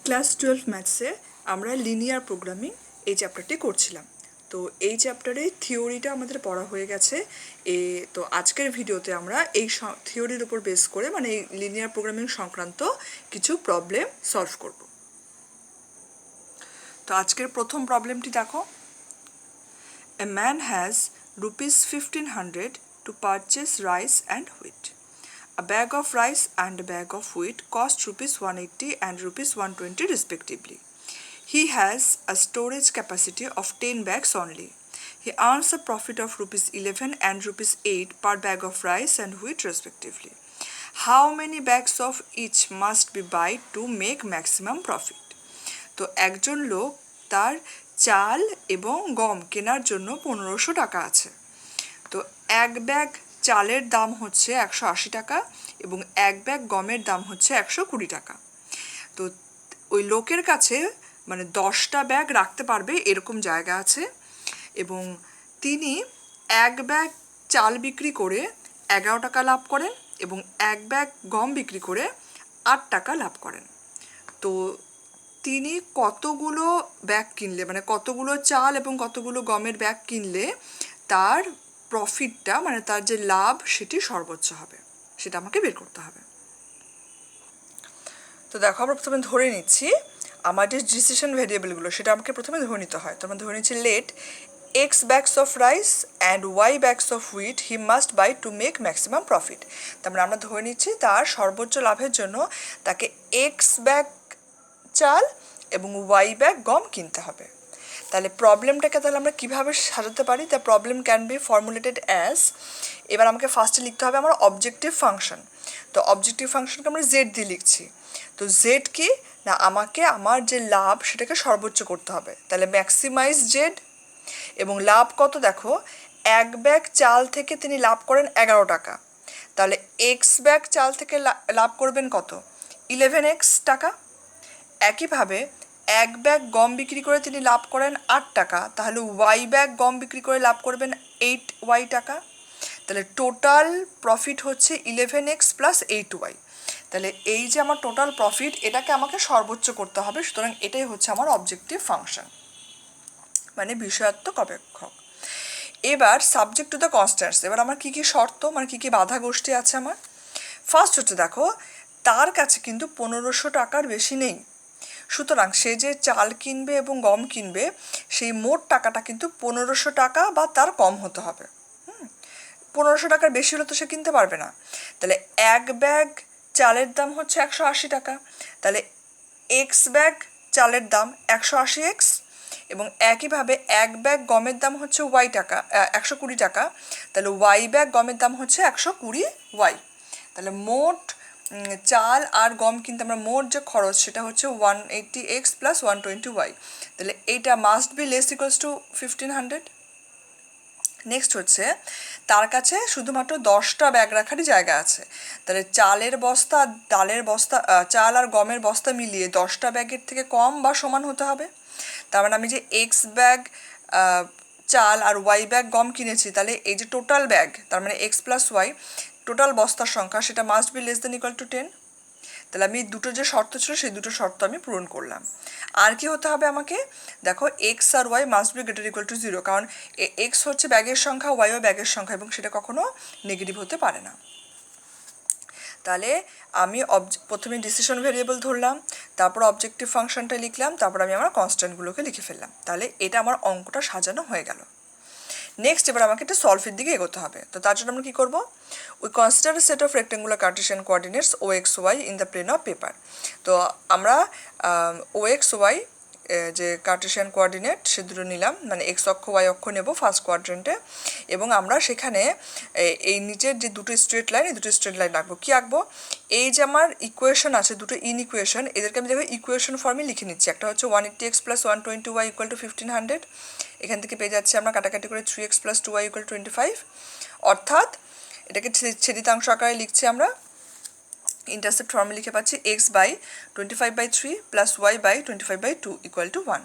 Class 12 ম্যাথসে আমরা linear programming এই চ্যাপ্টারটি করছিলাম। তো এই চ্যাপ্টারে থিওরিটা আমাদের পড়া হয়ে গেছে। তো আজকের ভিডিওতে আমরা এই থিওরির উপর বেস করে মানে এই লিনিয়ার প্রোগ্রামিং সংক্রান্ত কিছু প্রবলেম সলভ করব। তো আজকের প্রথম প্রবলেমটি দেখো। A man has rupees 1500 to purchase rice and wheat. A bag of rice and a bag of wheat cost rupees 180 and rupees 120 respectively. He has a storage capacity of 10 bags only. He earns a profit of rupees 11 and rupees 8 per bag of rice and wheat respectively. How many bags of each must be bought to make maximum profit? তো একজন লোক তার চাল এবং গম কেনার জন্য 1500 টাকা আছে। তো এক ব্যাগ চালের দাম হচ্ছে 180 টাকা এবং এক ব্যাগ গমের দাম হচ্ছে 120 টাকা। তো ওই লোকের কাছে মানে 10টা ব্যাগ রাখতে পারবে এরকম জায়গা আছে এবং তিনি এক ব্যাগ চাল বিক্রি করে 11 টাকা লাভ করেন এবং এক ব্যাগ গম বিক্রি করে 8 টাকা লাভ করেন। তো তিনি কতগুলো ব্যাগ কিনলে মানে কতগুলো চাল এবং কতগুলো গমের ব্যাগ কিনলে তার প্রফিটটা মানে তার যে লাভ সেটি সর্বোচ্চ হবে সেটা আমাকে বের করতে হবে। তো দেখো আমরা প্রথমে ধরে নিচ্ছি আমার যে ডিসিশন ভেরিয়েবলগুলো সেটা আমাকে প্রথমে ধরে নিতে হয়। তো আমরা ধরে নিচ্ছি let X bags of rice and Y bags of wheat he must buy to make maximum profit. তারপরে আমরা ধরে নিচ্ছি তার সর্বোচ্চ লাভের জন্য তাকে এক্স ব্যাগ চাল এবং ওয়াই ব্যাগ গম কিনতে হবে। তাহলে প্রবলেমটাকে তাহলে আমরা কীভাবে সাজাতে পারি? The problem can be formulated as, এবার আমাকে ফার্স্টে লিখতে হবে আমার অবজেক্টিভ ফাংশন। তো অবজেক্টিভ ফাংশনকে আমরা জেড দিয়ে লিখছি। তো জেড কি না, আমাকে আমার যে লাভ সেটাকে সর্বোচ্চ করতে হবে। তাহলে ম্যাক্সিমাইজ জেড এবং লাভ কত দেখো, এক ব্যাগ চাল থেকে তিনি লাভ করেন 11 টাকা। তাহলে এক্স ব্যাগ চাল থেকে লাভ করবেন কত, 11x টাকা। একইভাবে এক ব্যাগ গম বিক্রি করে তিনি লাভ করেন 8 টাকা, তাহলে ওয়াই ব্যাগ গম বিক্রি করে লাভ করবেন 8y টাকা। তাহলে টোটাল প্রফিট হচ্ছে 11x প্লাস 8y। তাহলে এই যে আমার টোটাল প্রফিট এটাকে আমাকে সর্বোচ্চ করতে হবে, সুতরাং এটাই হচ্ছে আমার অবজেক্টিভ ফাংশন মানে বিষয়াত্মক অপেক্ষক। এবার সাবজেক্ট টু দ্য কনস্ট্যান্টস, এবার আমার কী কী শর্ত মানে কী কী বাধা গোষ্ঠী আছে আমার। ফার্স্ট হচ্ছে দেখো তার কাছে কিন্তু 1500 টাকার বেশি নেই, সুতরাং সে যে চাল কিনবে এবং গম কিনবে সেই মোট টাকাটা কিন্তু 1500 টাকা বা তার কম হতে হবে। 1500 টাকার বেশি হলে তো সে কিনতে পারবে না। তাহলে এক ব্যাগ চালের দাম হচ্ছে 180 টাকা, তাহলে এক্স ব্যাগ চালের দাম 180x এবং একইভাবে এক ব্যাগ গমের দাম হচ্ছে ওয়াই টাকা 120 টাকা, তাহলে ওয়াই ব্যাগ গমের দাম হচ্ছে 120y। তাহলে মোট চাল আর গম কিন্তু আমরা মোট যে খরচ সেটা হচ্ছে 180x প্লাস 120y। তাহলে এইটা must be less equals two 1500। Next হচ্ছে তার কাছে শুধুমাত্র 10টা ব্যাগ রাখারই জায়গা আছে। তাহলে চালের বস্তা ডালের বস্তা চাল আর গমের বস্তা মিলিয়ে 10টা ব্যাগের থেকে কম বা সমান হতে হবে। তার মানে আমি যে এক্স ব্যাগ চাল আর ওয়াই ব্যাগ গম কিনেছি, তাহলে এই যে টোটাল ব্যাগ তার মানে এক্স প্লাস ওয়াই টোটাল বস্তার সংখ্যা সেটা must be less than equal to 10। তাহলে আমি দুটো যে শর্ত ছিল সেই দুটো শর্ত আমি পূরণ করলাম। আর কি হতে হবে আমাকে দেখো, এক্স আর Y must be greater equal to 0, কারণ এক্স হচ্ছে ব্যাগের সংখ্যা, ওয়াইও ব্যাগের সংখ্যা এবং সেটা কখনো নেগেটিভ হতে পারে না। তাহলে আমি প্রথমে ডিসিশন ভেরিয়েবল ধরলাম, তারপর অবজেক্টিভ ফাংশনটা লিখলাম, তারপর আমি আমার কনস্ট্যান্টগুলোকে লিখে ফেললাম। তাহলে এটা আমার অঙ্কটা সাজানো হয়ে গেল। নেক্সট এবার আমাকে একটা সলভের দিকে এগোতে হবে। তো তার জন্য আমরা কী করবো, we consider a set of rectangular Cartesian coordinates OXY in the plane of paper। তো আমরা OXY যে কার্টেশিয়ান কোঅর্ডিনেট সে দুটো নিলাম, মানে এক্স অক্ষ ওয়াই অক্ষ নেব ফার্স্ট কোয়াড্রেন্টে, এবং আমরা সেখানে এই নিচের যে দুটো স্ট্রেট লাইন এই দুটো স্ট্রেট লাইন রাখবো। কী আঁকবো, এই যে আমার ইকুয়েশন আছে দুটো ইনইকুয়েশন, এদেরকে আমি দেখো ইকুয়েশন ফর্মে লিখে নিচ্ছি। একটা হচ্ছে 180x plus 120y equal to 1500, এখান থেকে পেয়ে যাচ্ছি আমরা কাটাকাটি করে 3x প্লাস 2y ইকুয়াল 25, অর্থাৎ এটাকে ছেদিতাংশ আকারে লিখছি আমরা। ইন্টারসেপ্ট ফর্মে লিখে পাচ্ছি x by 25/3 plus y by 25/2 equal to 1।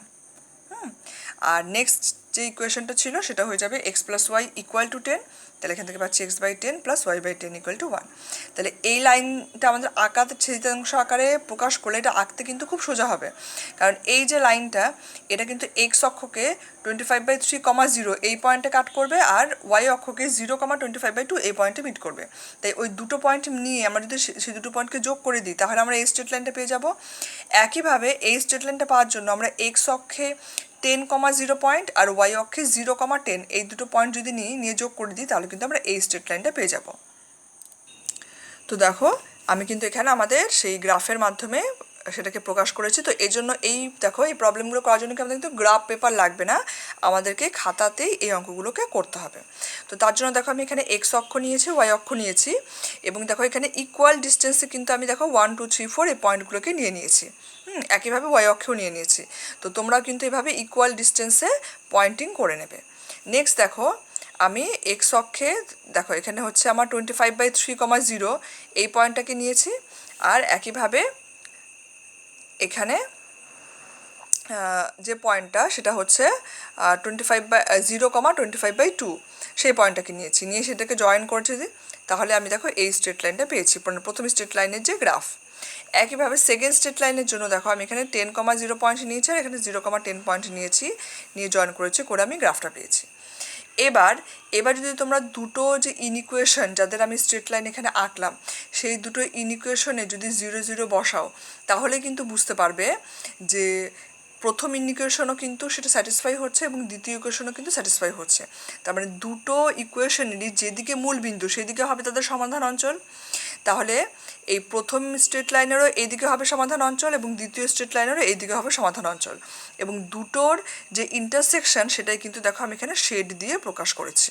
আর নেক্সট যে ইকুয়েশনটা ছিল সেটা হয়ে যাবে x plus Y equal to 10 তাহলে এখান থেকে পাচ্ছি x/10 plus y/10 equal to 1। তাহলে এই লাইনটা আমাদের আঁকাতে ছেদিতাংশ আকারে প্রকাশ করলে এটা আঁকতে কিন্তু খুব সোজা হবে, কারণ এই যে লাইনটা এটা কিন্তু x অক্ষকে 25/3, 0 এই পয়েন্টে কাট করবে, আর y অক্ষকে 0, 25/2 এই পয়েন্টে মিট করবে। তাই ওই দুটো পয়েন্ট নিয়ে আমরা যদি সেই দুটো পয়েন্টকে যোগ করে দিই তাহলে আমরা এই স্ট্রেট লাইনটা পেয়ে যাব। একইভাবে এই স্ট্রেট লাইনটা পাওয়ার জন্য আমরা x অক্ষে 10, 0 পয়েন্ট আর y অক্ষে 0, 10 এই দুটো পয়েন্ট যদি নিয়ে যোগ করে দিই তাহলে কিন্তু আমরা এই স্ট্রেট লাইনটা পেয়ে যাব। তো দেখো আমি কিন্তু এখানে আমাদের সেই গ্রাফের মাধ্যমে সেটাকে প্রকাশ করেছি। তো এই জন্য এই দেখো এই প্রবলেমগুলো করার জন্য আমাদের কিন্তু গ্রাফ পেপার লাগবে না, আমাদেরকে খাতাতেই এই অঙ্কগুলোকে করতে হবে। তো তার জন্য দেখো আমি এখানে x অক্ষ নিয়েছি, y অক্ষ নিয়েছি, এবং দেখো এখানে ইকুয়াল ডিস্টেন্সে কিন্তু আমি দেখো 1, 2, 3, 4 এই পয়েন্টগুলোকে নিয়েছি। একইভাবে y অক্ষেও নিয়েছি। তো তোমরা কিন্তু এভাবে ইকুয়াল ডিস্টেন্সে পয়েন্টিং করে নেবে। নেক্সট দেখো আমি x অক্ষে দেখো এখানে হচ্ছে আমার 25/3, 0 এই পয়েন্টটাকে নিয়েছি, আর একইভাবে এখানে যে পয়েন্টটা সেটা হচ্ছে 0, 25/2 সেই পয়েন্টটাকে নিয়ে সেটাকে জয়েন করছি। তাহলে আমি দেখো এই স্ট্রেট লাইনটা পেয়েছি, প্রথম স্ট্রেট লাইনের যে গ্রাফ। একইভাবে সেকেন্ড স্ট্রেট লাইনের জন্য দেখো আমি এখানে 10, 0 পয়েন্ট নিয়েছি, আর এখানে 0, 10 পয়েন্ট নিয়ে জয়েন করেছি, করে আমি গ্রাফটা পেয়েছি। এবার যদি তোমরা দুটো যে ইনইকুয়েশন যাদের আমি স্ট্রেট লাইন এখানে আঁকলাম সেই দুটো ইনইকুয়েশনে যদি 0, 0 বসাও তাহলে কিন্তু বুঝতে পারবে যে প্রথম ইকুয়েশনও কিন্তু সেটা স্যাটিসফাই হচ্ছে এবং দ্বিতীয় ইকুয়েশনও কিন্তু স্যাটিসফাই হচ্ছে। তার মানে দুটো ইকুয়েশনেরই যেদিকে মূল বিন্দু সেদিকে হবে তাদের সমাধান অঞ্চল। তাহলে এই প্রথম স্ট্রেট লাইনেরও এইদিকে হবে সমাধান অঞ্চল এবং দ্বিতীয় স্ট্রেট লাইনেরও এইদিকে হবে সমাধান অঞ্চল, এবং দুটোর যে ইন্টারসেকশন সেটাই কিন্তু দেখো আমি এখানে শেড দিয়ে প্রকাশ করেছি।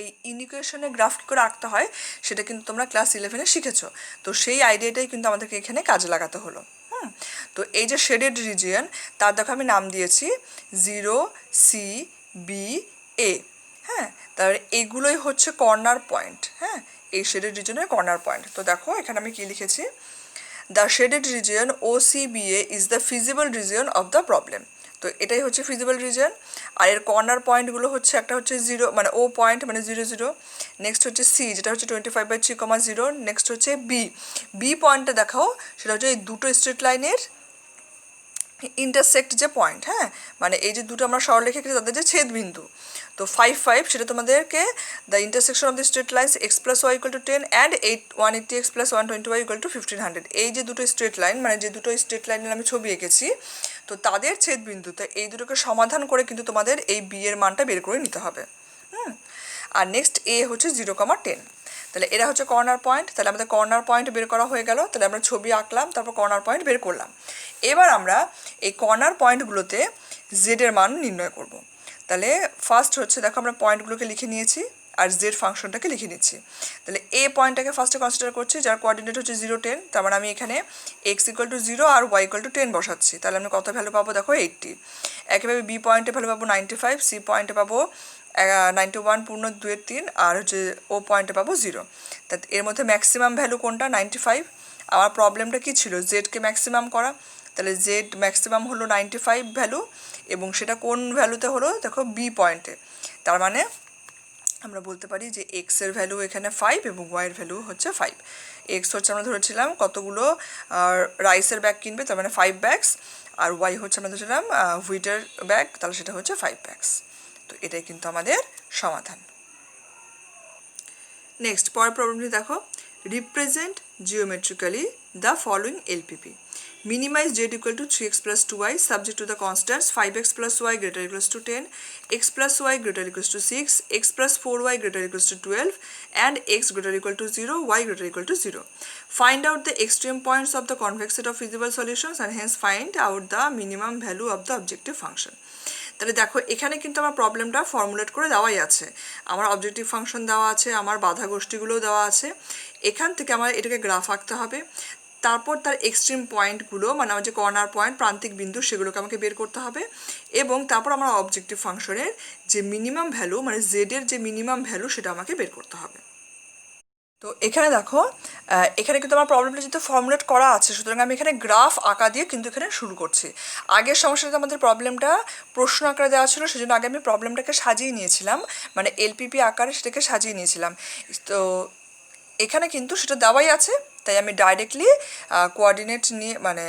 এই ইনইকুয়েশনের গ্রাফ কী করে আঁকতে হয় সেটা কিন্তু তোমরা ক্লাস 11-এ শিখেছো। তো সেই আইডিয়াটাই কিন্তু আমাদেরকে এখানে কাজে লাগাতে হলো। তো এই যে শেডেড রিজিয়ন তার দেখো আমি নাম দিয়েছি 0, C, B, A। হ্যাঁ, তারপরে এগুলোই হচ্ছে কর্নার পয়েন্ট। হ্যাঁ, এই শেডেড রিজিয়নের কর্নার পয়েন্ট। তো দেখো এখানে আমি কি লিখেছি, the shaded region OCBA is the feasible region of the problem. তো এটাই হচ্ছে ফিজিবল রিজিয়ন। আর এর কর্নার পয়েন্টগুলো হচ্ছে একটা হচ্ছে 0 মানে O পয়েন্ট মানে 0, 0, নেক্সট হচ্ছে C যেটা হচ্ছে 25/3, 0, নেক্সট হচ্ছে বি পয়েন্টটা দেখাও সেটা হচ্ছে এই দুটো স্ট্রেট লাইনের ইন্টারসেক্ট যে পয়েন্ট। হ্যাঁ, মানে এই যে দুটো আমরা সরল রেখে তাদের যে ছেদ বিন্দু। তো 5, 5 সেটা তোমাদেরকে the intersection of the straight lines x + y = 10 and 180x + 120y = 1500। এই যে দুটো স্ট্রেট লাইন মানে যে দুটো স্ট্রেট লাইনের আমি ছবি এঁকেছি তো তাদের ছেদ বিন্দু, তো এই দুটোকে সমাধান করে কিন্তু তোমাদের এই বি এর মানটা বের করে নিতে হবে। আর নেক্সট এ হচ্ছে 0, 10। তাহলে এরা হচ্ছে কর্নার পয়েন্ট। তাহলে আমাদের কর্নার পয়েন্ট বের করা হয়ে গেল। তাহলে আমরা ছবি আঁকলাম, তারপর কর্নার পয়েন্ট বের করলাম। এবার আমরা এই কর্নার পয়েন্টগুলোতে জেডের মান নির্ণয় করব। তাহলে ফার্স্ট হচ্ছে দেখো আমরা পয়েন্টগুলোকে লিখে নিয়েছি আর জেড ফাংশনটাকে লিখে নিচ্ছি। তাহলে এ পয়েন্টটাকে ফার্স্টে কনসিডার করছি যার কোঅর্ডিনেট হচ্ছে 0, 10। তার মানে আমি এখানে x = 0 আর y = 10 বসাচ্ছি। তাহলে আমি কত ভ্যালু পাবো দেখো 80। একেবারে বি পয়েন্টে ভ্যালু পাবো 95, সি পয়েন্টে পাবো 91.2 আর হচ্ছে ও পয়েন্টে পাবো 0। তা এর মধ্যে ম্যাক্সিমাম ভ্যালু কোনটা 95। আমার প্রবলেমটা কি ছিল জেডকে ম্যাক্সিমাম করা। তাহলে জেড ম্যাক্সিমাম হলো 95 ভ্যালু, এবং সেটা কোন ভ্যালুতে হলো দেখো বি পয়েন্টে। তার মানে আমরা বলতে পারি যে এক্সের ভ্যালু এখানে 5 এবং ওয়াইয়ের ভ্যালু হচ্ছে 5। এক্স হচ্ছে আমরা ধরেছিলাম কতগুলো রাইসের ব্যাগ কিনবে, তার মানে 5 ব্যাগস, আর ওয়াই হচ্ছে আমরা ধরেছিলাম হুইটের ব্যাগ, তাহলে সেটা হচ্ছে 5 ব্যাগস। তো এটাই কিন্তু আমাদের সমাধান। নেক্সট পরের প্রবলেমটি দেখো, represent geometrically the following LPP. Minimize z = 3x + 2y subject to the constants 5x + y > 10, x + y > 6, x + 4y > 12, and x > 0, y > 0. Find out the extreme points of the convex set of feasible solutions and hence find out the minimum value of the objective function. তাহলে দেখো এখানে কিন্তু আমার প্রবলেমটা formulate করে দেওয়াই আছে, আমার অবজেক্টিভ ফাংশন দেওয়া আছে, আমার বাধা গোষ্ঠীগুলোও দেওয়া আছে। এখান থেকে আমার এটাকে গ্রাফ আঁকতে হবে, তারপর তার এক্সট্রিম পয়েন্টগুলো মানে আমার যে কর্নার পয়েন্ট প্রান্তিক বিন্দু সেগুলোকে আমাকে বের করতে হবে, এবং তারপর আমার অবজেক্টিভ ফাংশনের যে মিনিমাম ভ্যালু মানে জেডের যে মিনিমাম ভ্যালু সেটা আমাকে বের করতে হবে। তো এখানে দেখো এখানে কিন্তু আমার প্রবলেমটা যেহেতু ফর্মুলেট করা আছে, সুতরাং আমি এখানে গ্রাফ আঁকা দিয়ে কিন্তু এখানে শুরু করছি। আগের সমস্যাতে আমাদের প্রবলেমটা প্রশ্ন আকারে দেওয়া ছিল, সেজন্য আগে আমি প্রবলেমটাকে সাজিয়ে নিয়েছিলাম, মানে এলপিপি আকারে সেটাকে সাজিয়ে নিয়েছিলাম। তো এখানে কিন্তু সেটা দেওয়াই আছে, তাই আমি ডাইরেক্টলি কোঅর্ডিনেট নিয়ে, মানে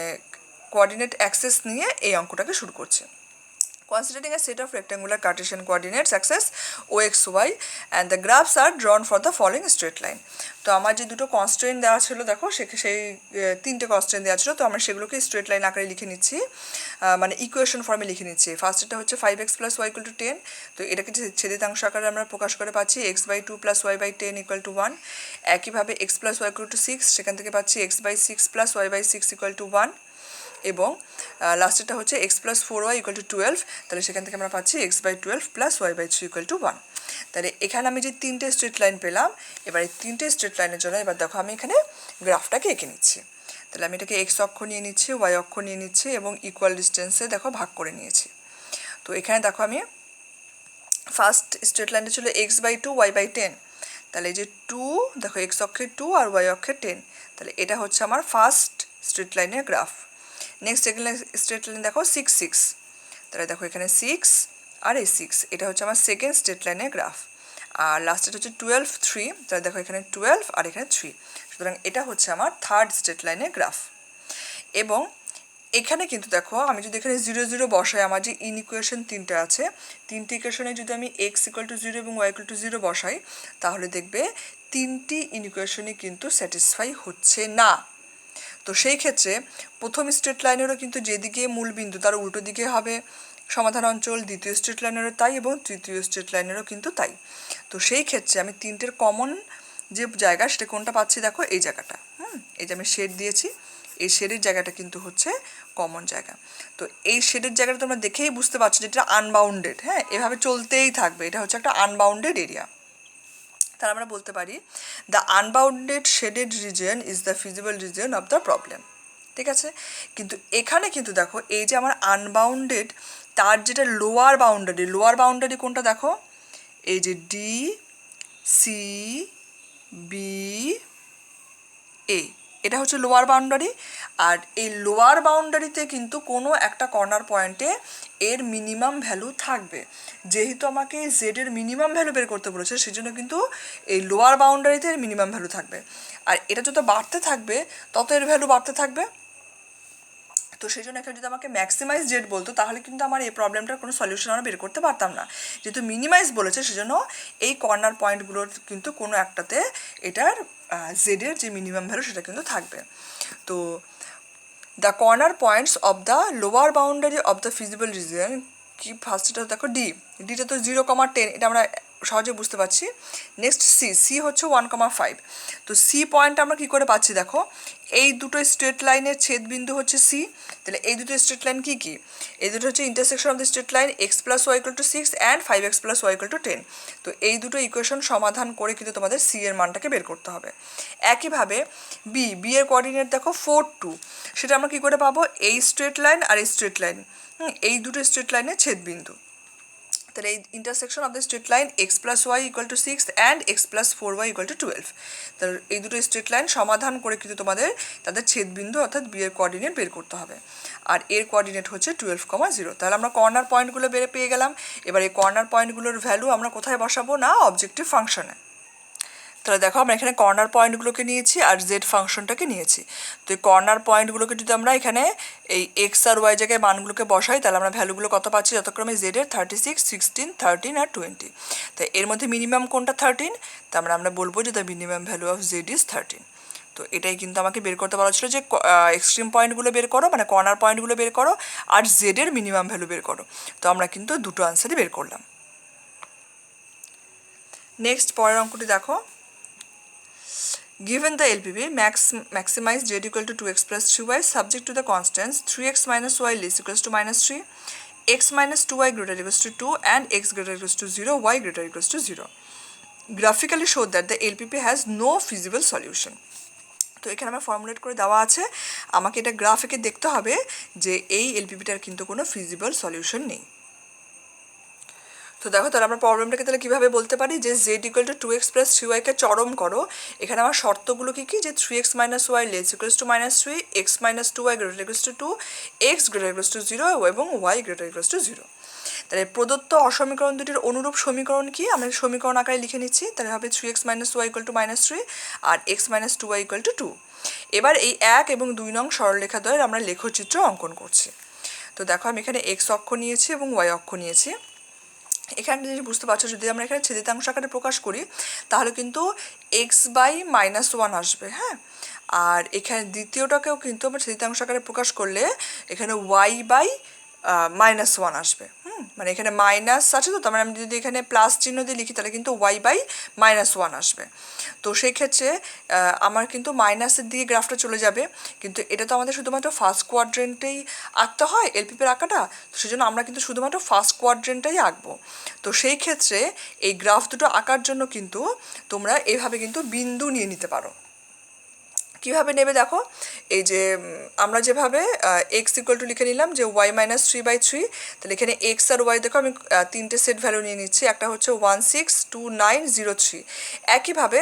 কোঅর্ডিনেট অ্যাক্সেস নিয়ে এই অঙ্কটাকে শুরু করছি। Considering a set of rectangular Cartesian coordinates axes OX, Y and the graphs are drawn for the following straight line. তো আমার যে দুটো কনস্ট্রেন্ট দেওয়া ছিল দেখো, সেই তিনটে কনস্ট্রেন্ট দেওয়া ছিল, তো আমরা সেগুলোকে স্ট্রেট লাইন আকারে লিখে নিচ্ছি, মানে ইকুয়েশন ফর্মে লিখে নিচ্ছি। ফার্স্টটা হচ্ছে 5x + y = 10, তো এটাকে ছেদিতাংশ আকারে আমরা প্রকাশ করে পাচ্ছি x/2 + y/10 = 1। একইভাবে x + y = 6, সেখান থেকে পাচ্ছি x/6 + y/6 = 1। এবং লাস্টেরটা হচ্ছে x + 4y = 12, তাহলে সেখান থেকে আমরা পাচ্ছি x/12 + y/3 = 1। তাহলে এখানে আমি যে তিনটে স্ট্রেট লাইন পেলাম, এবার এই তিনটে স্ট্রেট লাইনের জন্য এবার দেখো আমি এখানে গ্রাফটাকে এঁকে নিচ্ছি। তাহলে আমি এটাকে x অক্ষ নিয়ে নিচ্ছি, y অক্ষ নিয়ে নিচ্ছি এবং ইকুয়াল ডিস্টেন্সে দেখো ভাগ করে নিয়েছি। তো এখানে দেখো আমি ফার্স্ট স্ট্রেট লাইনটা ছিল x/2 y/10, তাহলে এই যে 2 দেখো x অক্ষে 2 আর y অক্ষে 10, তাহলে এটা হচ্ছে আমার ফার্স্ট স্ট্রেট লাইনের গ্রাফ। নেক্সট এখানে স্ট্রেট লাইন দেখো 6 6, তাহলে দেখো এখানে 6 আর এই 6, এটা হচ্ছে আমার সেকেন্ড স্ট্রেট লাইনের গ্রাফ। আর লাস্টের হচ্ছে 12 3, তাহলে দেখো এখানে 12 আর এখানে 3, সুতরাং এটা হচ্ছে আমার থার্ড স্ট্রেট লাইনের গ্রাফ। এবং এখানে কিন্তু দেখো আমি যদি এখানে 0 0 বসাই, আমার যে ইনইকুয়েশন তিনটে আছে, তিনটি ইকুয়েশনে যদি আমি x = 0 এবং y = 0 বসাই, তাহলে দেখবে তিনটি ইনইকুয়েশনই কিন্তু স্যাটিসফাই হচ্ছে না। তো সেই ক্ষেত্রে প্রথম স্ট্রেট লাইনেরও কিন্তু যেদিকে মূল বিন্দু তার উল্টো দিকে হবে সমাধান অঞ্চল, দ্বিতীয় স্ট্রেট লাইনেরও তাই এবং তৃতীয় স্ট্রেট লাইনেরও কিন্তু তাই। তো সেই ক্ষেত্রে আমি তিনটের কমন যে জায়গা সেটা কোনটা পাচ্ছি দেখো, এই জায়গাটা, এই যে আমি শেড দিয়েছি, এই শেডের জায়গাটা কিন্তু হচ্ছে কমন জায়গা। তো এই শেডের জায়গাটা তোমরা দেখেই বুঝতে পারছো যে এটা আনবাউন্ডেড, হ্যাঁ, এভাবে চলতেই থাকবে, এটা হচ্ছে একটা আনবাউন্ডেড এরিয়া। তাহলে আমরা বলতে পারি the unbounded shaded reason is the feasible reason of the problem. ঠিক আছে, কিন্তু এখানে কিন্তু দেখো এই যে আমার আনবাউন্ডেড, তার যেটা লোয়ার বাউন্ডারি কোনটা দেখো, এই যে ডি সি বি এ, এটা হচ্ছে লোয়ার বাউন্ডারি। আর এই লোয়ার বাউন্ডারিতে কিন্তু কোনো একটা কর্নার পয়েন্টে এর মিনিমাম ভ্যালু থাকবে। যেহেতু আমাকে জেডের মিনিমাম ভ্যালু বের করতে বলেছে, সেজন্য কিন্তু এই লোয়ার বাউন্ডারিতে এর মিনিমাম ভ্যালু থাকবে। আর এটা যত বাড়তে থাকবে তত এর ভ্যালু বাড়তে থাকবে। তো সেই জন্য এখানে যদি আমাকে ম্যাক্সিমাইজ জেড বলতো, তাহলে কিন্তু আমার এই প্রবলেমটার কোনো সলিউশন আমরা বের করতে পারতাম না। যেহেতু মিনিমাইজ বলেছে, সেজন্য এই কর্নার পয়েন্টগুলোর কিন্তু কোনো একটাতে এটার জেডের যে মিনিমাম ভ্যালু সেটা কিন্তু থাকবে। তো the corner points of the lower boundary of the feasible reason, কি ফার্স্টটা দেখো ডিটা তো 0,10, এটা আমরা সহজে বুঝতে পারছি। নেক্সট সি হচ্ছে 1,5, তো সি পয়েন্ট আমরা কী করে পাচ্ছি দেখো, এই দুটো স্ট্রেট লাইনের ছেদবিন্দু হচ্ছে সি। তাহলে এই দুটো স্ট্রেট লাইন কী কী, এই দুটো হচ্ছে intersection of the straight line x + y = 6 and 5x + y = 10। তো এই দুটো ইকুয়েশন সমাধান করে কিন্তু তোমাদের সি এর মানটাকে বের করতে হবে। একইভাবে বি এর কোঅর্ডিনেট দেখো 4 2, সেটা আমরা কী করে পাবো, এই স্ট্রেট লাইন আর এই স্ট্রেট লাইন, এই দুটো স্ট্রেট লাইনের ছেদবিন্দু। তাহলে এই intersection of the straight line x + y = 6 and x + 4y = 12। তাহলে এই দুটো স্ট্রেট লাইন সমাধান করে কিন্তু তোমাদের তাদের ছেদবিন্দু অর্থাৎ বি এর কোঅর্ডিনেট বের করতে হবে। আর এর কোঅর্ডিনেট হচ্ছে 12,0। তাহলে আমরা কর্নার পয়েন্টগুলো পেয়ে গেলাম। এবার এই কর্নার পয়েন্টগুলোর ভ্যালু আমরা কোথায় বসাবো না, অবজেক্টিভ ফাংশনে। তাহলে দেখো আমরা এখানে কর্নার পয়েন্টগুলোকে নিয়েছি আর জেড ফাংশনটাকে নিয়েছি। তো এই কর্নার পয়েন্টগুলোকে যদি আমরা এখানে এই এক্স আর ওয়াই জায়গায় মানগুলোকে বসাই, তাহলে আমরা ভ্যালুগুলো কত পাচ্ছি, যথাক্রমে জেডের 36 16 13 আর 20। তাই এর মধ্যে মিনিমাম কোনটা 13, তার মানে আমরা বলবো যে the minimum value of Z is 13। তো এটাই কিন্তু আমাকে বের করতে বলা ছিল যে এক্সট্রিম পয়েন্টগুলো বের করো, মানে কর্নার পয়েন্টগুলো বের করো আর জেডের মিনিমাম ভ্যালু বের করো। তো আমরা কিন্তু দুটো আনসারই বের করলাম। নেক্সট পরের অঙ্কটি দেখো, given the LPP maximize z equal to 2x plus 3y subject to the constants 3x minus y less equals to -3, x minus 2y greater equals to 2 and x greater equals to 0, y greater equals to 0. Graphically show that the LPP has no feasible solution. তো এখানে আমার formulate করে দেওয়া আছে, আমাকে এটা গ্রাফিকে দেখতে হবে যে এই এলপিপিটার কিন্তু কোনো ফিজিবল সলিউশন নেই। তো দেখো তাহলে আমরা প্রবলেমটাকে তাহলে কীভাবে বলতে পারি যে Z equal to 2x plus 3yকে চরম করো। এখানে আমার শর্তগুলো কী কী, যে 3x minus Y less equals to -3, X minus 2y greater equals to 2, X greater equals to 0 এবং ওয়াই গ্রেটার ইকুয়ালস টু 0। তাহলে প্রদত্ত অসমীকরণ দুটির অনুরূপ সমীকরণ কি আমরা সমীকরণ আকারে লিখে নিচ্ছি। তাহলে হবে 3x minus Y equal to -3 আর X minus 2y equal to 2। এবার এই 1 এবং 2 নং সরলরেখাদ্বয়ের আমরা লেখচিত্র অঙ্কন করছি। তো দেখো আমি এখানে এক্স অক্ষ নিয়েছি এবং ওয়াই অক্ষ নিয়েছি। এখানে যদি বুঝতে পারছো, যদি আমরা এখানে ছেদিতাংশ আকারে প্রকাশ করি তাহলে কিন্তু x/-1 আসবে, হ্যাঁ। আর এখানে দ্বিতীয়টাকেও কিন্তু আমরা ছেদিতাংশ আকারে প্রকাশ করলে এখানে y/-1 আসবে, মানে এখানে মাইনাস আছে, তো তার মানে আমি যদি এখানে প্লাস চিহ্ন দিয়ে লিখি তাহলে কিন্তু y/-1 আসবে। তো সেই ক্ষেত্রে আমার কিন্তু মাইনাসের দিকে গ্রাফটা চলে যাবে, কিন্তু এটা তো আমাদের শুধুমাত্র ফার্স্ট কোয়াড্রেন্টেই আঁকতে হয় এলপিপির আঁকাটা, তো সেই জন্য আমরা কিন্তু শুধুমাত্র ফার্স্ট কোয়াড্রেন্টটাই আঁকবো। তো সেই ক্ষেত্রে এই গ্রাফ দুটো আঁকার জন্য কিন্তু তোমরা এইভাবে কিন্তু বিন্দু নিয়ে নিতে পারো। কীভাবে নেবে দেখো, এই যে আমরা যেভাবে এক্স ইকুয়াল টু লিখে নিলাম যে y-3/3, তাহলে এখানে এক্স আর ওয়াই দেখো আমি তিনটে সেট ভ্যালু নিয়ে নিচ্ছি, একটা হচ্ছে 1 6 2 9 0 3। একইভাবে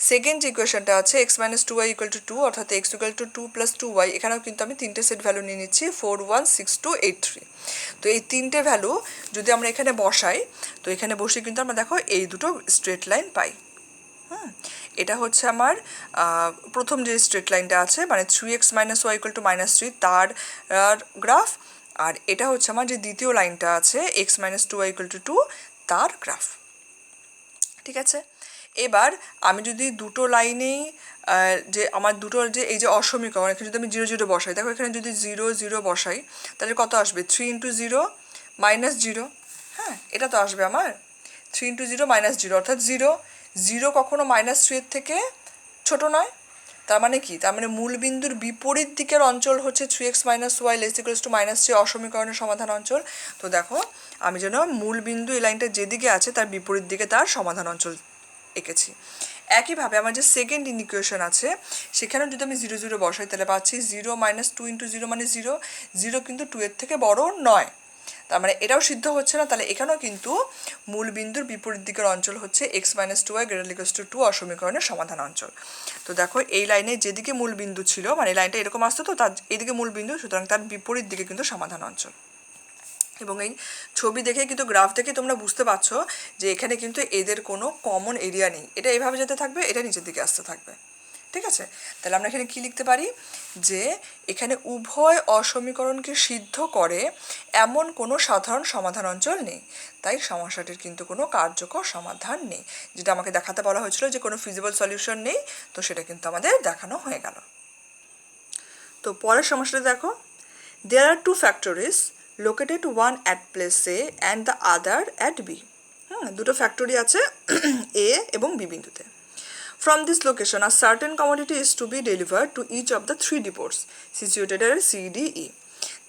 সেকেন্ড যে ইকুয়েশনটা আছে x-2y ইকুয়াল টু 2, অর্থাৎ এক্স ইকুয়াল টু 2 + 2y, এখানেও কিন্তু আমি তিনটে সেট ভ্যালু নিয়ে নিচ্ছি 4 1 6 2 8 3। তো এই তিনটে ভ্যালু যদি আমরা এখানে বসাই, তো এখানে বসে কিন্তু আমরা দেখো এই দুটো স্ট্রেট লাইন পাই। এটা হচ্ছে আমার প্রথম যে স্ট্রেট লাইনটা আছে, মানে 3x minus Y equal to -3 তার গ্রাফ, আর এটা হচ্ছে আমার যে দ্বিতীয় লাইনটা আছে x-2y ইকুয়াল টু 2 তার গ্রাফ। ঠিক আছে, এবার আমি যদি দুটো লাইনেই যে আমার দুটোর যে এই যে অসমীকরণ, এখানে যদি আমি 0 0 বসাই, দেখো এখানে যদি 0 0 বসাই তাহলে কত আসবে, 3 × 0 -0, হ্যাঁ এটা তো আসবে আমার 3 × 0 -0, অর্থাৎ 0 0 কখনো -3 থেকে ছোট নয়। তার মানে কি, তার মানে মূল বিন্দুর বিপরীত দিকের অঞ্চল হচ্ছে 3x minus Y less equals to -3 অসমীকরণের সমাধান অঞ্চল। তো দেখো আমি যেন মূল বিন্দু এই লাইনটা যেদিকে আছে তার বিপরীত দিকে তার সমাধান অঞ্চল এঁকেছি। একইভাবে আমার যে সেকেন্ড ইকুয়েশন আছে সেখানেও যদি আমি 0 0 বসাই তাহলে পাচ্ছি 0 - 2 × 0 মানে 0, 0 কিন্তু 2 এর থেকে বড় নয়, তার মানে এটাও সিদ্ধ হচ্ছে না। তাহলে এখানেও কিন্তু মূল বিন্দুর বিপরীত দিকের অঞ্চল হচ্ছে x-2y গ্রেটার ইকুয়ালস টু 2 অসমীকরণের সমাধান অঞ্চল। তো দেখো এই লাইনে যেদিকে মূল বিন্দু ছিল, মানে এই লাইনটা এরকম আসতো, তো তার এদিকে মূল বিন্দু, সুতরাং তার বিপরীত দিকে কিন্তু সমাধান অঞ্চল। এবং এই ছবি দেখে কিন্তু গ্রাফ দেখে তোমরা বুঝতে পারছো যে এখানে কিন্তু এদের কোনো কমন এরিয়া নেই, এটা এভাবে যেতে থাকবে, এটা নিচের দিকে আসতে থাকবে। ঠিক আছে, তাহলে আমরা এখানে কী লিখতে পারি, যে এখানে উভয় অসমীকরণকে সিদ্ধ করে এমন কোনো সাধারণ সমাধান অঞ্চল নেই, তাই সমস্যাটির কিন্তু কোনো কার্যকর সমাধান নেই। যেটা আমাকে দেখাতে বলা হয়েছিল যে কোনো ফিজিবল সলিউশন নেই, তো সেটা কিন্তু আমাদের দেখানো হয়ে গেল। তো পরের সমস্যাটা দেখো, there are two factories located, one at place A and the other at B. দুটো ফ্যাক্টরি আছে এ এবং বি বিন্দুতে। From this location, a certain commodity is to be delivered to each of the 3 depots situated at CDE.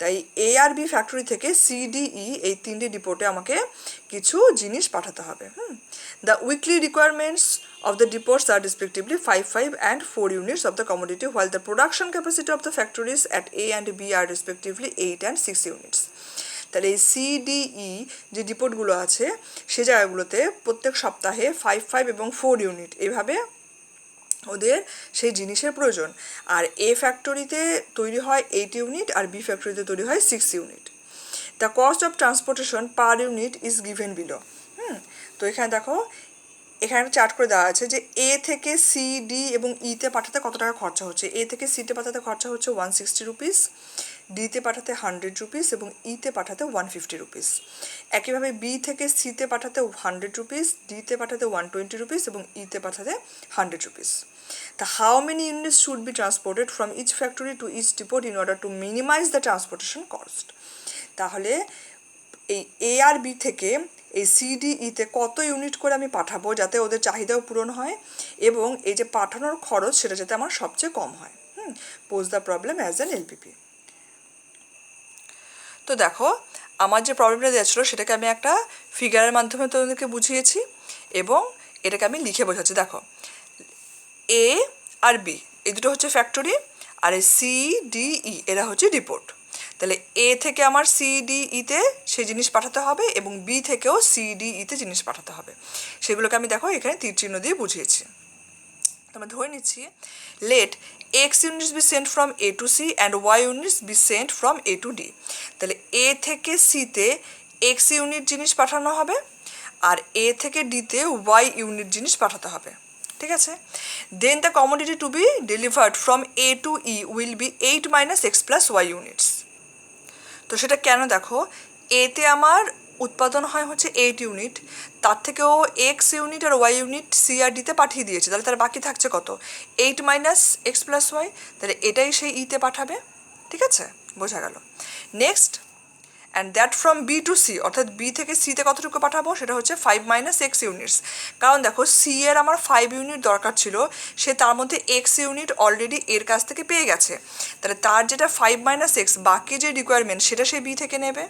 তাই এ আর B factory থেকে CDE এই তিনটি ডিপোটে আমাকে কিছু জিনিস পাঠাতে হবে। The weekly requirements of the depots are respectively 5 5 and 4 units of the commodity, while the production capacity of the factories at A and B are respectively 8 and 6 units. তাহলে এই CDE যে ডিপোটগুলো আছে সে জায়গাগুলোতে প্রত্যেক সপ্তাহে 5 5 এবং 4 ইউনিট এইভাবে ওদের সেই জিনিসের প্রয়োজন। আর এ ফ্যাক্টরিতে তৈরি হয় 8 ইউনিট আর বি ফ্যাক্টরিতে তৈরি হয় 6 unit. The cost of transportation per unit is given below. তো এখানে দেখো এখানে চার্ট করে দেওয়া আছে যে এ থেকে সি, ডি এবং ইতে পাঠাতে কত টাকা খরচা হচ্ছে। এ থেকে সিতে পাঠাতে খরচা হচ্ছে 160 রুপিস, ডিতে পাঠাতে 100 রুপিস এবং ইতে পাঠাতে 150 রুপিস। একইভাবে বি থেকে সিতে পাঠাতে 100 রুপিস, ডিতে পাঠাতে 120 রুপিস এবং ইতে পাঠাতে 100 rupees. The how many units should be transported from each factory to each depot in order to minimize the transportation cost? তাহলে এই এ আর বি থেকে এই CDE-তে কত ইউনিট করে আমি পাঠাবো যাতে ওদের চাহিদাও পূরণ হয় এবং এই যে পাঠানোর খরচ সেটা যাতে আমার সবচেয়ে কম হয়। Pose the problem as an LPP. তো দেখো আমার যে প্রবলেমটা দেওয়া ছিল সেটাকে আমি একটা ফিগারের মাধ্যমে তোমাদেরকে বুঝিয়েছি এবং এটাকে আমি লিখে বোঝাচ্ছি। দেখো এ আর বি এই দুটো হচ্ছে ফ্যাক্টরি আর এই CDE এরা হচ্ছে ডিপোট। তাহলে এ থেকে আমার সিডিইতে সেই জিনিস পাঠাতে হবে এবং বি থেকেও সিডিইতে জিনিস পাঠাতে হবে। সেগুলোকে আমি দেখো এখানে তীর চিহ্ন দিয়ে বুঝিয়েছি। আমরা ধরে নিচ্ছি let x units be sent from A to C and y units be sent from A to D. তাহলে এ থেকে সিতে এক্স ইউনিট জিনিস পাঠানো হবে আর এ থেকে ডিতে ওয়াই ইউনিট জিনিস পাঠাতে হবে, ঠিক আছে। Then the commodity to be delivered from A to E will be 8 - x + y units. তো সেটা কেন দেখো, এতে আমার উৎপাদন হয় হচ্ছে 8 ইউনিট, তার থেকেও এক্স ইউনিট আর ওয়াই ইউনিট সি আর ডিতে পাঠিয়ে দিয়েছে, তাহলে তার বাকি থাকছে কত, 8 - x + y। তাহলে এটাই সেই ইতে পাঠাবে, ঠিক আছে, বোঝা গেল। Next, and that from B to C, অর্থাৎ বি থেকে সিতে কতটুকু পাঠাবো, সেটা হচ্ছে 5 - x ইউনিটস। কারণ দেখো সি এর আমার 5 ইউনিট দরকার ছিল, সে তার মধ্যে এক্স ইউনিট অলরেডি এর কাছ থেকে পেয়ে গেছে, তাহলে তার যেটা 5 - x বাকি যে রিকোয়ারমেন্ট সেটা সে বি থেকে নেবে।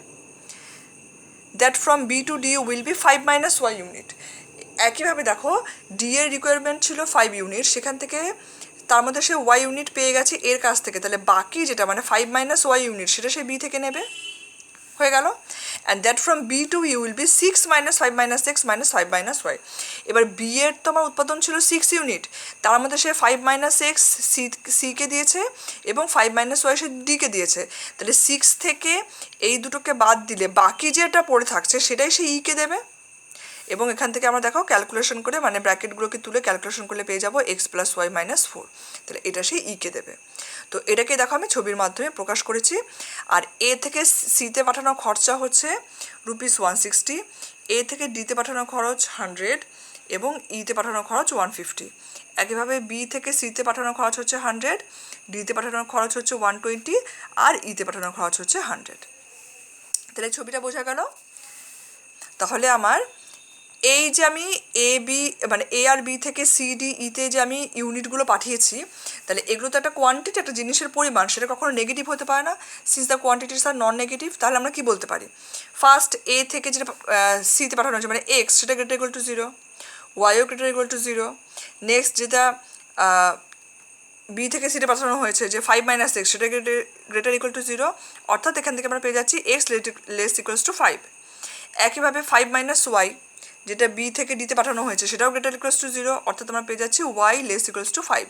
That from B to D will be 5 - y unit. একইভাবে দেখো ডি এর রিকোয়ারমেন্ট ছিল 5 ইউনিট, সেখান থেকে তার মধ্যে সে ওয়াই ইউনিট পেয়ে গেছে এর কাছ থেকে, তাহলে বাকি যেটা মানে 5 - y ইউনিট সেটা সে বি থেকে নেবে, হয়ে গেল। And that from B to U will be 6 - 5 - x - 5 - y। এবার বি এর তো আমার উৎপাদন ছিল 6 ইউনিট, তার মধ্যে সে 5 - x সিকে দিয়েছে এবং 5 - y সে ডিকে দিয়েছে, তাহলে 6 থেকে এই দুটোকে বাদ দিলে বাকি যেটা পড়ে থাকছে সেটাই সে ইকে দেবে। এবং এখান থেকে আমরা দেখো ক্যালকুলেশন করে মানে ব্র্যাকেটগুলোকে তুলে ক্যালকুলেশন করলে পেয়ে যাবো x + y - 4, তাহলে এটা সে ইকে দেবে। তো এটাকে দেখো আমি ছবির মাধ্যমে প্রকাশ করেছি। আর এ থেকে সিতে পাঠানো খরচা হচ্ছে ₹160, এ থেকে ডিতে পাঠানো খরচ 100 এবং ইতে পাঠানো খরচ 150। একইভাবে বি থেকে সিতে পাঠানো খরচ হচ্ছে 100, ডিতে পাঠানোর খরচ হচ্ছে 120 আর ইতে পাঠানোর খরচ হচ্ছে 100। তাহলে ছবিটা বোঝা গেল। তাহলে আমার এই যে আমি এ বি মানে এ আর বি থেকে সি ডি ইতে যে আমি ইউনিটগুলো পাঠিয়েছি, তাহলে এগুলো তো একটা কোয়ান্টিটি, একটা জিনিসের পরিমাণ, সেটা কখনো নেগেটিভ হতে পারে না, since the quantities are non negative. তাহলে আমরা কি বলতে পারি, ফার্স্ট এ থেকে যেটা সিতে পাঠানো হয়েছে মানে এক্স, সেটা greater equal to 0, YO greater equal to 0। Next যেটা বি থেকে সিতে পাঠানো হয়েছে যে 5 - x, সেটা গ্রেটার ইকুয়াল টু 0, অর্থাৎ এখান থেকে আমরা পেয়ে যাচ্ছি এক্স লেস ইকুয়ালস টু 5। একইভাবে 5 - y যেটা বি থেকে ডিতে পাঠানো হয়েছে সেটাও গ্রেটার ইকুয়ালস টু 0, অর্থাৎ আমরা পেয়ে যাচ্ছি Y less equals to 5।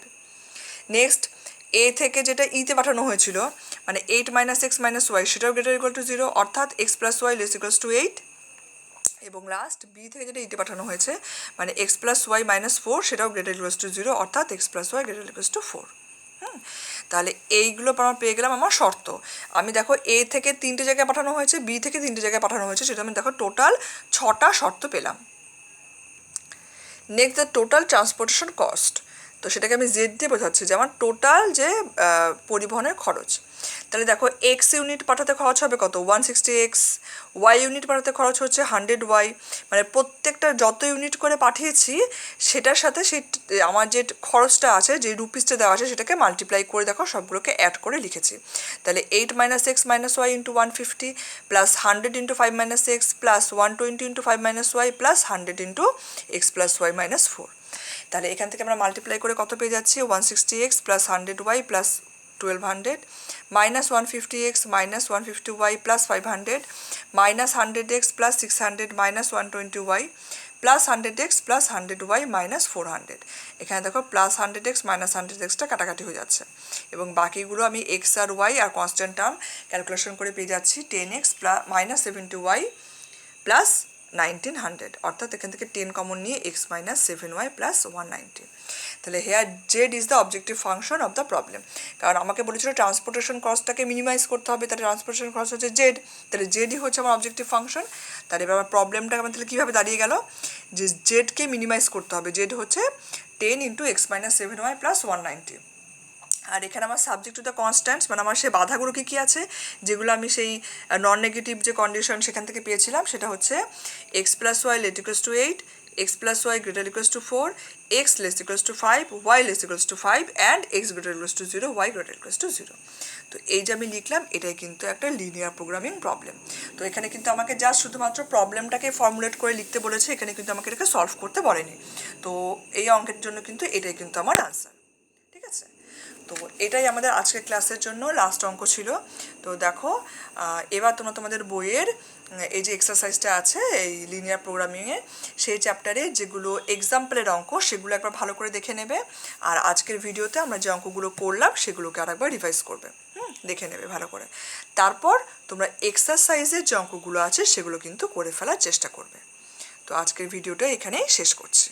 Next A থেকে যেটা ইতে পাঠানো হয়েছিল মানে 8 - x - y সেটাও গ্রেটার ইকুয়াল টু 0, অর্থাৎ x + y less equals two 8। এবং লাস্ট বি থেকে যেটা ইতে পাঠানো হয়েছে মানে x + y - 4 সেটাও গ্রেটার ইকুয়ালস টু 0, অর্থাৎ x + y greater equals two 4। তাহলে এইগুলো আমরা পেয়ে গেলাম আমার শর্ত। আমি দেখো এ থেকে 3টে জায়গায় পাঠানো হয়েছে, বি থেকে 3টে জায়গায় পাঠানো হয়েছে, সেটা আমি দেখো টোটাল 6টা শর্ত পেলাম। Next the total transportation cost, তো সেটাকে আমি জেড দিয়ে বোঝাচ্ছি যে আমার টোটাল যে পরিবহনের খরচ। তাহলে দেখো এক্স ইউনিট পাঠাতে খরচ হবে কত, 160x, ওয়াই ইউনিট পাঠাতে খরচ হচ্ছে 100y, মানে প্রত্যেকটা যত ইউনিট করে পাঠিয়েছি সেটার সাথে সেই আমার যে খরচটা আছে, যে রুপিসটা দেওয়া আছে সেটাকে মাল্টিপ্লাই করে দেখো সবগুলোকে অ্যাড করে লিখেছি। তাহলে 8 - x - y into 150 plus 100 into 5 - x plus 120 into 5 - y plus 100 into x + y - 4। তাহলে এখান থেকে আমরা মাল্টিপ্লাই করে কত পেয়ে যাচ্ছি, 160x plus 100y plus 1200 minus 150x minus 150y plus 500 minus 100x plus 600 minus 120y plus 100x plus 100y minus 400। এখানে দেখো প্লাস 100x মাইনাস 100xটা কাটাকাটি হয়ে যাচ্ছে এবং বাকিগুলো আমি এক্স আর ওয়াই আর কনস্ট্যান্ট টার্ম ক্যালকুলেশন করে পেয়ে যাচ্ছি 10x মাইনাস 70y প্লাস 1900, অর্থাৎ এখান থেকে 10 কমন নিয়ে x মাইনাস 7y প্লাস 190। তাহলে here Z is the objective function of the problem. কারণ আমাকে বলেছিল ট্রান্সপোর্টেশন কস্টটাকে মিনিমাইজ করতে হবে, তাহলে ট্রান্সপোর্টেশন কস্ট হচ্ছে জেড, তাহলে জেডই হচ্ছে আমার অবজেক্টিভ ফাংশন। তাহলে এবার আমার প্রবলেমটা আমার তাহলে কীভাবে দাঁড়িয়ে গেল, যে জেডকে মিনিমাইজ করতে হবে, জেড হচ্ছে 10 into x minus 7y plus 190। আর এখানে আমার সাবজেক্ট টু দ্য কনস্ট্যান্টস মানে আমার সেই বাধাগুলো কী কী আছে, যেগুলো আমি সেই নন নেগেটিভ যে কন্ডিশন সেখান থেকে পেয়েছিলাম, সেটা হচ্ছে x + y less equals two 8, x + y greater equals two 4, x less equals to 5, y less equals to 5 and x greater equals to 0, y greater equals to 0। তো এই যে আমি লিখলাম এটাই কিন্তু একটা লিনিয়ার প্রোগ্রামিং প্রবলেম। তো এখানে কিন্তু আমাকে জাস্ট শুধুমাত্র প্রবলেমটাকে ফর্মুলেট করে লিখতে বলেছে, এখানে কিন্তু আমাকে এটাকে সলভ করতে বলেনি। তো এই অঙ্কের জন্য কিন্তু এটাই কিন্তু আমার আনসার, ঠিক আছে। তো এটাই আমাদের আজকের ক্লাসের জন্য লাস্ট অঙ্ক ছিল। তো দেখো এবার তোমরা তোমাদের বইয়ের এই যে এক্সারসাইজটা আছে এই লিনিয়ার প্রোগ্রামিংয়ে সেই চ্যাপ্টারে যেগুলো এক্সাম্পলের অঙ্ক সেগুলো একবার ভালো করে দেখে নেবে, আর আজকের ভিডিওতে আমরা যে অঙ্কগুলো করলাম সেগুলোকে আরেকবার রিভাইজ করবে, দেখে নেবে ভালো করে। তারপর তোমরা এক্সারসাইজের যে অঙ্কগুলো আছে সেগুলো কিন্তু করে ফেলার চেষ্টা করবে। তো আজকের ভিডিওটা এখানেই শেষ করছি।